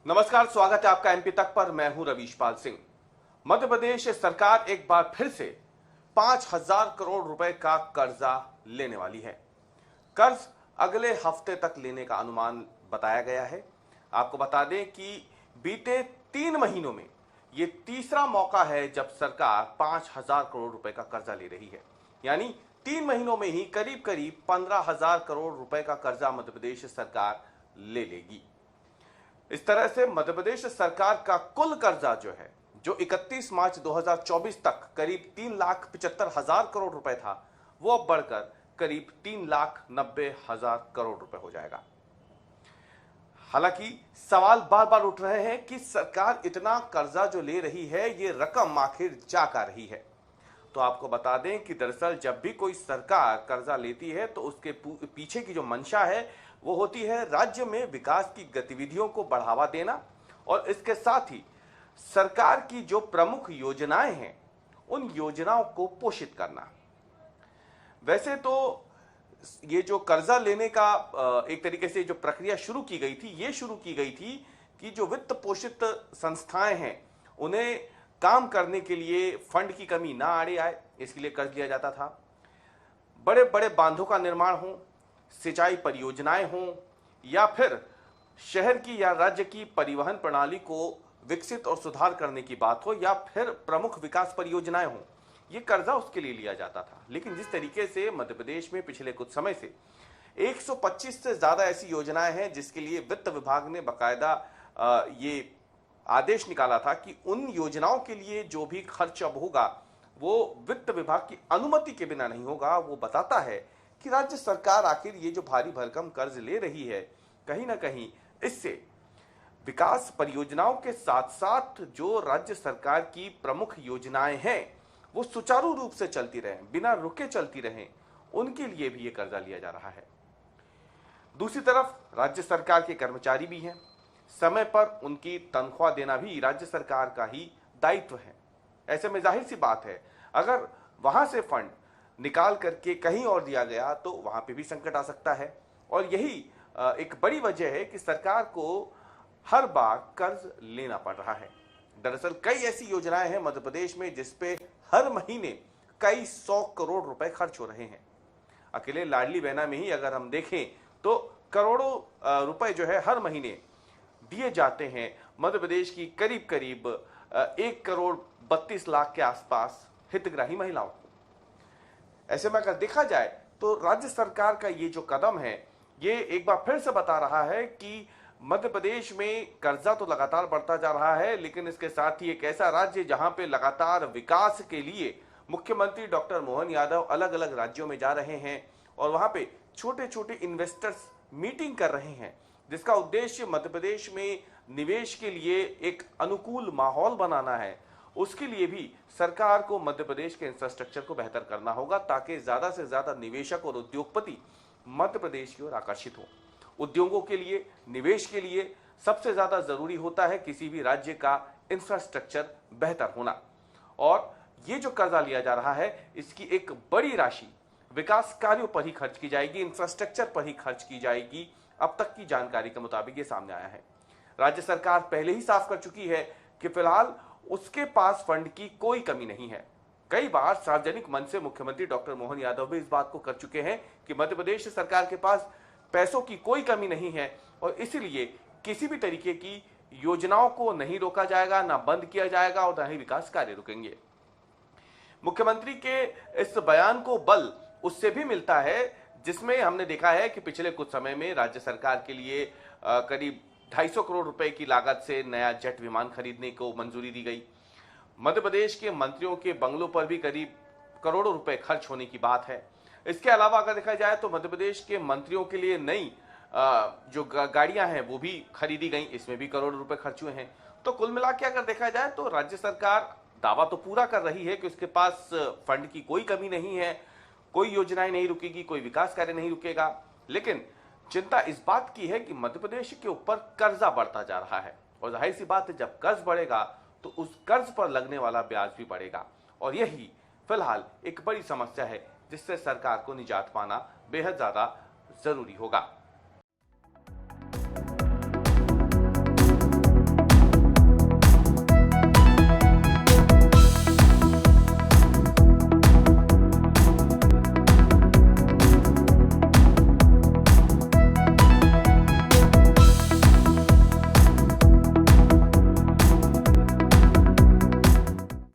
नमस्कार, स्वागत है आपका एमपी तक पर। मैं हूं रवीशपाल सिंह। मध्य प्रदेश सरकार एक बार फिर से 5,000 करोड़ रुपए का कर्जा लेने वाली है। कर्ज अगले हफ्ते तक लेने का अनुमान बताया गया है। आपको बता दें कि बीते 3 महीनों में यह तीसरा मौका है जब सरकार 5,000 करोड़ रुपए का कर्जा ले रही है। यानी 3 महीनों में ही करीब करीब 15,000 करोड़ रुपए का कर्जा मध्य प्रदेश सरकार ले लेगी। इस तरह से मध्य प्रदेश सरकार का कुल कर्जा जो 31 मार्च 2024 तक करीब 3,75,000 करोड़ रुपए था, वो अब बढ़कर करीब 3,90,000 करोड़ रुपए हो जाएगा। हालांकि सवाल बार बार उठ रहे हैं कि सरकार इतना कर्जा जो ले रही है, ये रकम आखिर जा कहां रही है। तो आपको बता दें कि दरअसल जब भी कोई सरकार कर्जा लेती है तो उसके पीछे की जो मंशा है वो होती है राज्य में विकास की गतिविधियों को बढ़ावा देना और इसके साथ ही सरकार की जो प्रमुख योजनाएं हैं उन योजनाओं को पोषित करना। वैसे तो ये जो कर्जा लेने का एक तरीके से जो प्रक्रिया शुरू की गई थी, ये शुरू की गई थी कि जो वित्त पोषित संस्थाएं हैं उन्हें काम करने के लिए फंड की कमी ना आड़े आए, इसके लिए कर्ज लिया जाता था। बड़े बड़े बांधों का निर्माण हो, सिंचाई परियोजनाएं हों या फिर शहर की या राज्य की परिवहन प्रणाली को विकसित और सुधार करने की बात हो या फिर प्रमुख विकास परियोजनाएं हों, यह कर्जा उसके लिए लिया जाता था। लेकिन जिस तरीके से मध्य प्रदेश में पिछले कुछ समय से 125 से ज्यादा ऐसी योजनाएं हैं जिसके लिए वित्त विभाग ने बाकायदा ये आदेश निकाला था कि उन योजनाओं के लिए जो भी खर्च अब होगा वो वित्त विभाग की अनुमति के बिना नहीं होगा। वो बताता है कि राज्य सरकार आखिर ये जो भारी भरकम कर्ज ले रही है, कहीं ना कहीं इससे विकास परियोजनाओं के साथ साथ जो राज्य सरकार की प्रमुख योजनाएं हैं वो सुचारू रूप से चलती रहें, बिना रुके चलती रहें, उनके लिए भी ये कर्जा लिया जा रहा है। दूसरी तरफ राज्य सरकार के कर्मचारी भी हैं, समय पर उनकी तनख्वाह देना भी राज्य सरकार का ही दायित्व है। ऐसे में जाहिर सी बात है, अगर वहां से फंड निकाल करके कहीं और दिया गया तो वहां पे भी संकट आ सकता है। और यही एक बड़ी वजह है कि सरकार को हर बार कर्ज लेना पड़ रहा है। दरअसल कई ऐसी योजनाएं हैं मध्य प्रदेश में जिसपे हर महीने कई 100 करोड़ रुपए खर्च हो रहे हैं। अकेले लाडली बहना में ही अगर हम देखें तो करोड़ों रुपए हर महीने दिए जाते हैं मध्य प्रदेश की करीब करीब 1,32,00,000 के आसपास हितग्राही महिलाओं को। ऐसे में अगर देखा जाए तो राज्य सरकार का ये जो कदम है, ये एक बार फिर से बता रहा है कि मध्य प्रदेश में कर्जा तो लगातार बढ़ता जा रहा है, लेकिन इसके साथ ही एक ऐसा राज्य जहां पे लगातार विकास के लिए मुख्यमंत्री डॉक्टर मोहन यादव अलग अलग राज्यों में जा रहे हैं और वहां पे छोटे छोटे इन्वेस्टर्स मीटिंग कर रहे हैं, जिसका उद्देश्य मध्य प्रदेश में निवेश के लिए एक अनुकूल माहौल बनाना है। उसके लिए भी सरकार को मध्य प्रदेश के इंफ्रास्ट्रक्चर को बेहतर करना होगा ताकि ज्यादा से ज्यादा निवेशक और उद्योगपति मध्य प्रदेश की ओर आकर्षित हो। उद्योगों के लिए, निवेश के लिए सबसे ज्यादा जरूरी होता है किसी भी राज्य का इंफ्रास्ट्रक्चर बेहतर होना। और ये जो कर्जा लिया जा रहा है, इसकी एक बड़ी राशि विकास कार्यों पर ही खर्च की जाएगी, इंफ्रास्ट्रक्चर पर ही खर्च की जाएगी। अब तक की जानकारी के मुताबिक ये सामने आया है। राज्य सरकार पहले ही साफ कर चुकी है कि फिलहाल उसके पास फंड की कोई कमी नहीं है। कई बार सार्वजनिक मंच से मुख्यमंत्री डॉक्टर मोहन यादव भी इस बात को कर चुके हैं कि मध्य प्रदेश सरकार के पास पैसों की कोई कमी नहीं है और इसीलिए किसी भी तरीके की योजनाओं को नहीं रोका जाएगा, ना बंद किया जाएगा और ना ही विकास कार्य रुकेंगे। मुख्यमंत्री के इस बयान को बल उससे भी मिलता है जिसमें हमने देखा है कि पिछले कुछ समय में राज्य सरकार के लिए करीब 250 करोड़ रुपए की लागत से नया जेट विमान खरीदने को मंजूरी दी गई। मध्य प्रदेश के मंत्रियों के बंगलों पर भी करीब करोड़ों रुपए खर्च होने की बात है। इसके अलावा अगर देखा जाए तो मध्य प्रदेश के मंत्रियों के लिए नई जो गाड़ियां हैं वो भी खरीदी गई, इसमें भी करोड़ों रुपए खर्च हुए हैं। तो कुल मिला के अगर देखा जाए तो राज्य सरकार दावा तो पूरा कर रही है कि उसके पास फंड की कोई कमी नहीं है, कोई योजनाएं नहीं रुकेगी, कोई विकास कार्य नहीं रुकेगा। लेकिन चिंता इस बात की है कि मध्य प्रदेश के ऊपर कर्जा बढ़ता जा रहा है और जाहिर सी बात है, जब कर्ज बढ़ेगा तो उस कर्ज पर लगने वाला ब्याज भी बढ़ेगा और यही फिलहाल एक बड़ी समस्या है जिससे सरकार को निजात पाना बेहद ज्यादा जरूरी होगा।